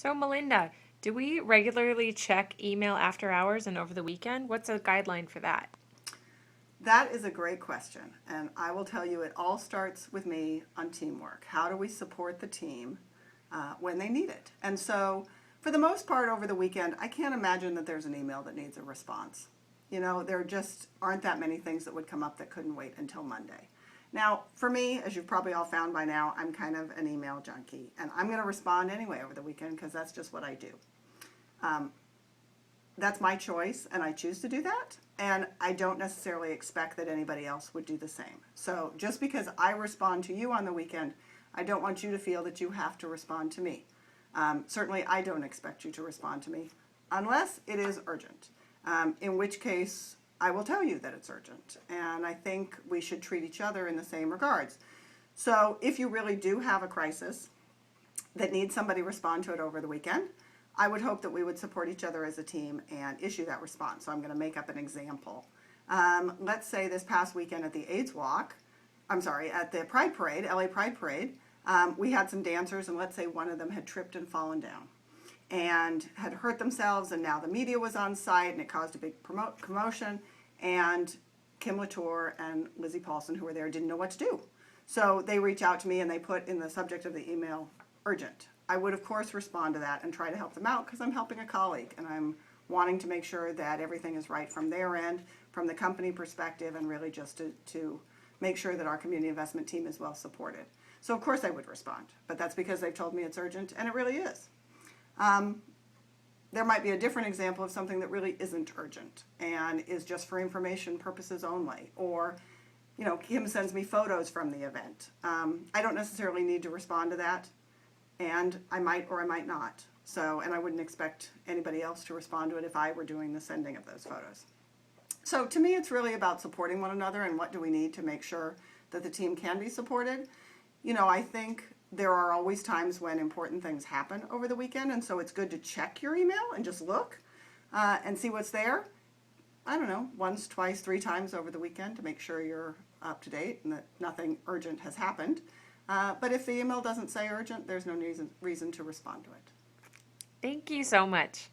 So, Melinda, do we regularly check email after hours and over the weekend? What's a guideline for that? That is a great question. And I will tell you, it all starts with me on teamwork. How do we support the team when they need it? And so, for the most part, over the weekend, I can't imagine that there's an email that needs a response. You know, there just aren't that many things that would come up that couldn't wait until Monday. Now, for me, as you've probably all found by now, I'm kind of an email junkie, and I'm going to respond anyway over the weekend because that's just what I do. Um, that's my choice, and I choose to do that. And I don't necessarily expect that anybody else would do the same. So just because I respond to you on the weekend, I don't want you to feel that you have to respond to me. Certainly, I don't expect you to respond to me unless it is urgent, in which case I will tell you that it's urgent. And I think we should treat each other in the same regards. So if you really do have a crisis that needs somebody to respond to it over the weekend, I would hope that we would support each other as a team and issue that response. So I'm going to make up an example. Let's say this past weekend at the AIDS Walk, at the Pride Parade, LA Pride Parade, we had some dancers, and let's say one of them had tripped and fallen down and had hurt themselves, and now the media was on site, and it caused a big commotion, and Kim Latour and Lizzie Paulson, who were there, didn't know what to do. So they reach out to me, and they put in the subject of the email, urgent. I would, of course, respond to that and try to help them out because I'm helping a colleague, and I'm wanting to make sure that everything is right from their end, from the company perspective, and really just to make sure that our community investment team is well supported. So, of course, I would respond, but that's because they've told me it's urgent, and it really is. There might be a different example of something that really isn't urgent and is just for information purposes only, or Kim sends me photos from the event. I don't necessarily need to respond to that, and I might or I might not. So, and I wouldn't expect anybody else to respond to it if I were doing the sending of those photos. So to me, it's really about supporting one another and what do we need to make sure that the team can be supported. I think there are always times when important things happen over the weekend, and so it's good to check your email and just look and see what's there. I don't know, once, twice, 3 times over the weekend to make sure you're up to date and that nothing urgent has happened. But if the email doesn't say urgent, there's no reason to respond to it. Thank you so much.